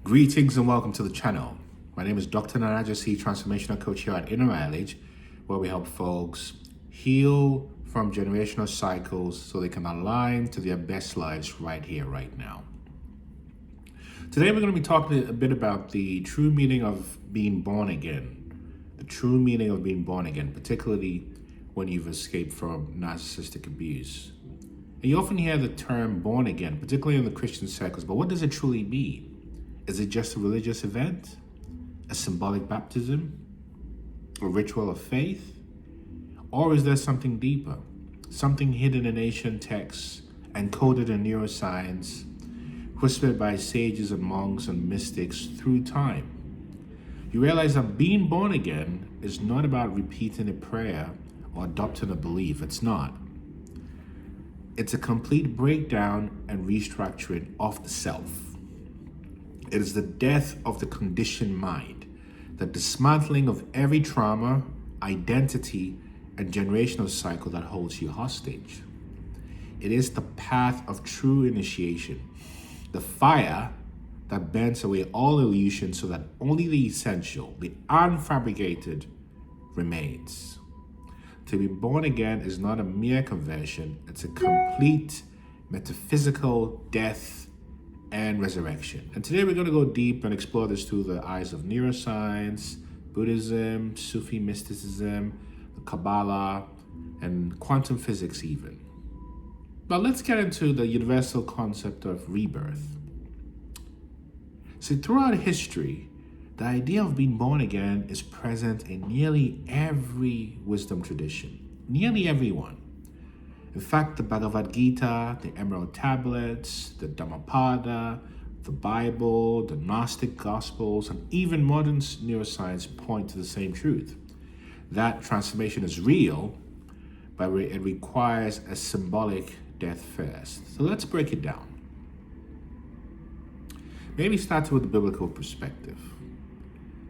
Greetings and welcome to the channel. My name is Dr. Narajasi, transformational coach here at Inner Mileage, where we help folks heal from generational cycles so they can align to their best lives right here, right now. Today we're going to be talking a bit about the true meaning of being born again. The true meaning of being born again, particularly when you've escaped from narcissistic abuse. And you often hear the term born again, particularly in the Christian circles, but what does it truly mean? Is it just a religious event, a symbolic baptism, a ritual of faith? Or is there something deeper, something hidden in ancient texts, encoded in neuroscience, whispered by sages and monks and mystics through time? You realize that being born again is not about repeating a prayer or adopting a belief. It's not. It's a complete breakdown and restructuring of the self. It is the death of the conditioned mind, the dismantling of every trauma, identity, and generational cycle that holds you hostage. It is the path of true initiation, the fire that burns away all illusion so that only the essential, the unfabricated, remains. To be born again is not a mere conversion, it's a complete metaphysical death and resurrection. And today we're going to go deep and explore this through the eyes of neuroscience, Buddhism, Sufi mysticism, the Kabbalah, and quantum physics even. But let's get into the universal concept of rebirth. So throughout history, the idea of being born again is present in nearly every wisdom tradition, nearly everyone. In fact, the Bhagavad Gita, the Emerald Tablets, the Dhammapada, the Bible, the Gnostic Gospels, and even modern neuroscience point to the same truth. That transformation is real, but it requires a symbolic death first. So let's break it down. Maybe start with the biblical perspective.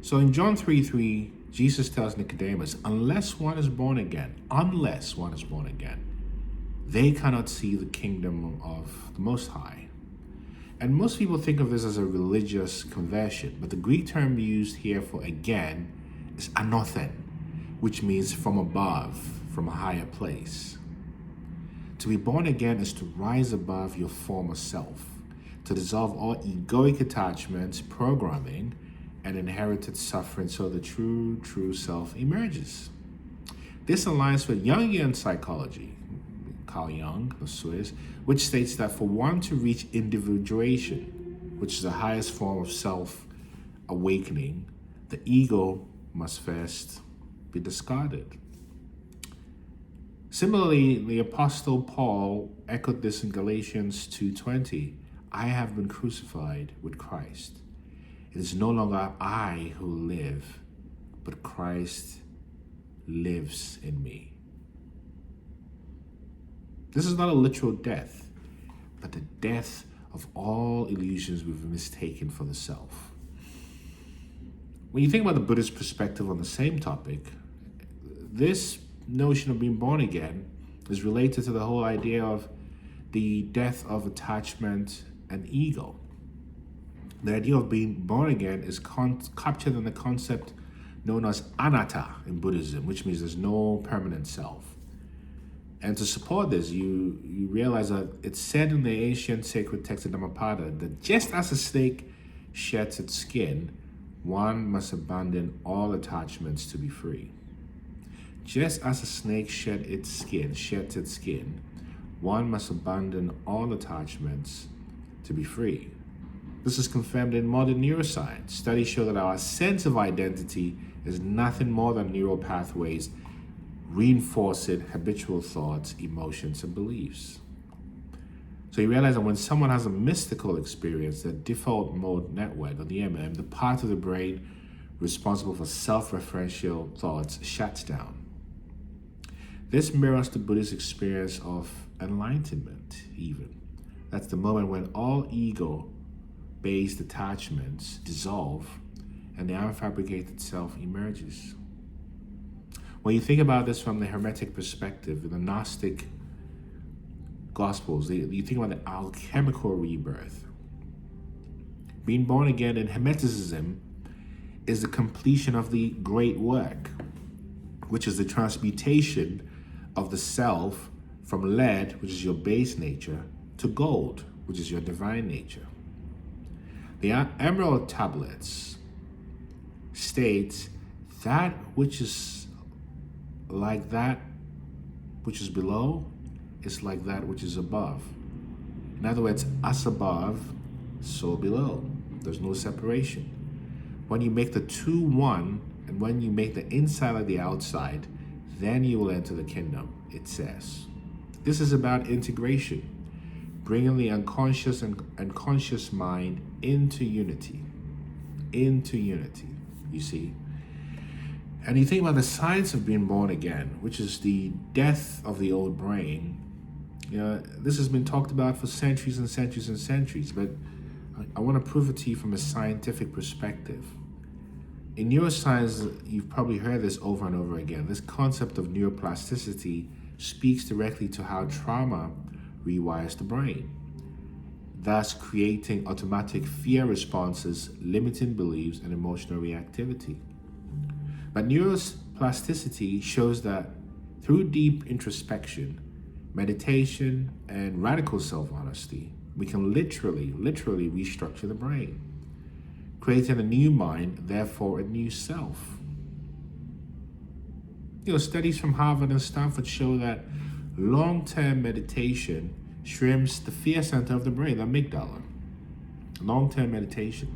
So in John 3:3, Jesus tells Nicodemus, unless one is born again, they cannot see the kingdom of the Most High. And most people think of this as a religious conversion, but the Greek term used here for again is anothen, which means from above, from a higher place. To be born again is to rise above your former self, to dissolve all egoic attachments, programming, and inherited suffering so the true self emerges. This aligns with Jungian psychology, Carl Jung, the Swiss, which states that for one to reach individuation, which is the highest form of self-awakening, the ego must first be discarded. Similarly, the Apostle Paul echoed this in Galatians 2:20, I have been crucified with Christ. It is no longer I who live, but Christ lives in me. This is not a literal death, but the death of all illusions we've mistaken for the self. When you think about the Buddhist perspective on the same topic, this notion of being born again is related to the whole idea of the death of attachment and ego. The idea of being born again is captured in the concept known as anatta in Buddhism, which means there's no permanent self. And to support this, you realize that it's said in the ancient sacred text of Dhammapada that just as a snake sheds its skin, one must abandon all attachments to be free. Just as a snake sheds its skin, one must abandon all attachments to be free. This is confirmed in modern neuroscience. Studies show that our sense of identity is nothing more than neural pathways reinforcing habitual thoughts, emotions, and beliefs. So you realize that when someone has a mystical experience, the default mode network, or the MM, the part of the brain responsible for self-referential thoughts, shuts down. This mirrors the Buddhist experience of enlightenment, even. That's the moment when all ego-based attachments dissolve and the unfabricated self emerges. When you think about this from the Hermetic perspective, in the Gnostic Gospels, you think about the alchemical rebirth. Being born again in Hermeticism is the completion of the great work, which is the transmutation of the self from lead, which is your base nature, to gold, which is your divine nature. The Emerald Tablets states that which is like that which is below is like that which is above. In other words, us above, so below. There's no separation. When you make the two one, and when you make the inside like the outside, then you will enter the kingdom, it says. This is about integration, bringing the unconscious and conscious mind into unity. Into unity, you see. And you think about the science of being born again, which is the death of the old brain. This has been talked about for centuries and centuries and centuries, but I want to prove it to you from a scientific perspective. In neuroscience, you've probably heard this over and over again. This concept of neuroplasticity speaks directly to how trauma rewires the brain, thus creating automatic fear responses, limiting beliefs, and emotional reactivity. But neuroplasticity shows that through deep introspection, meditation, and radical self-honesty, we can literally restructure the brain, creating a new mind, therefore a new self. Studies from Harvard and Stanford show that long-term meditation shrinks the fear center of the brain, the amygdala. Long-term meditation.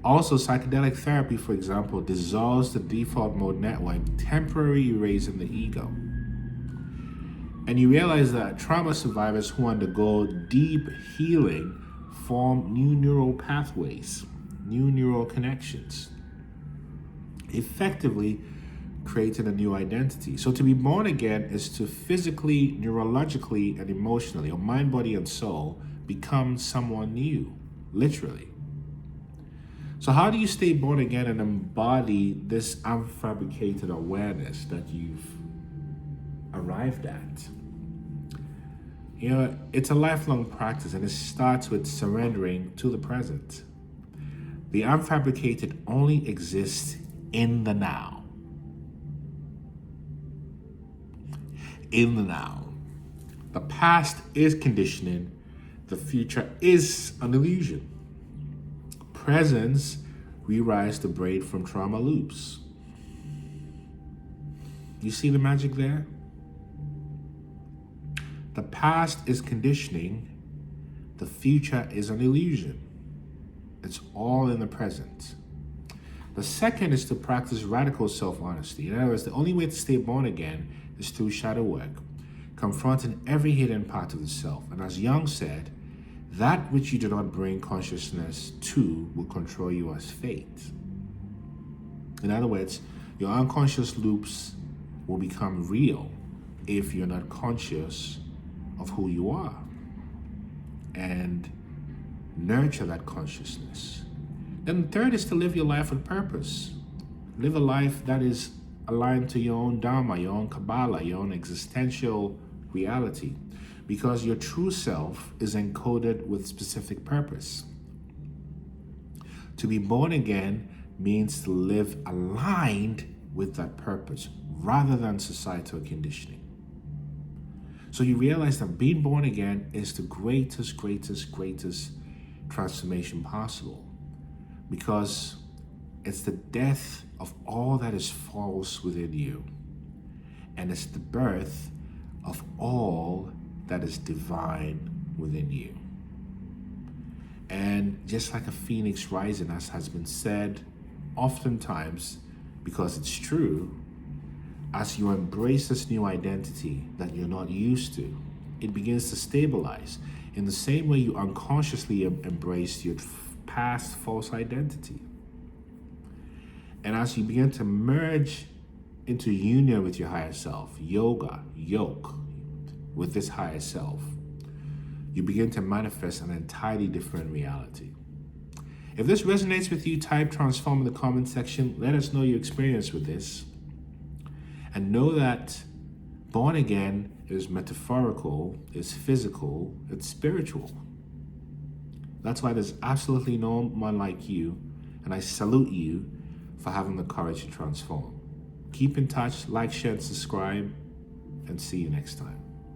Also, psychedelic therapy, for example, dissolves the default mode network, temporarily erasing the ego. And you realize that trauma survivors who undergo deep healing form new neural pathways, new neural connections, effectively creating a new identity. So to be born again is to physically, neurologically, and emotionally, or mind, body, and soul, become someone new, literally. So how do you stay born again and embody this unfabricated awareness that you've arrived at? It's a lifelong practice, and it starts with surrendering to the present. The unfabricated only exists in the now. In the now. The past is conditioning. The future is an illusion. Presence rewires the brain from trauma loops. You see the magic there? The past is conditioning. The future is an illusion. It's all in the present. The second is to practice radical self-honesty. In other words, the only way to stay born again is through shadow work, confronting every hidden part of the self. And as Jung said, that which you do not bring consciousness to will control you as fate. In other words, your unconscious loops will become real if you're not conscious of who you are and nurture that consciousness. Then the third is to live your life with purpose. Live a life that is aligned to your own Dharma, your own Kabbalah, your own existential reality, because your true self is encoded with specific purpose. To be born again means to live aligned with that purpose rather than societal conditioning. So you realize that being born again is the greatest transformation possible, because it's the death of all that is false within you, and it's the birth of all that is divine within you. And just like a phoenix rising, as has been said oftentimes, because it's true, as you embrace this new identity that you're not used to, it begins to stabilize in the same way you unconsciously embrace your past false identity. And as you begin to merge into union with your higher self, yoke with this higher self, you begin to manifest an entirely different reality. If this resonates with you, type transform in the comment section. Let us know your experience with this. And know that born again is metaphorical, it's physical, it's spiritual. That's why there's absolutely no one like you, and I salute you for having the courage to transform. Keep in touch, like, share, and subscribe, and see you next time.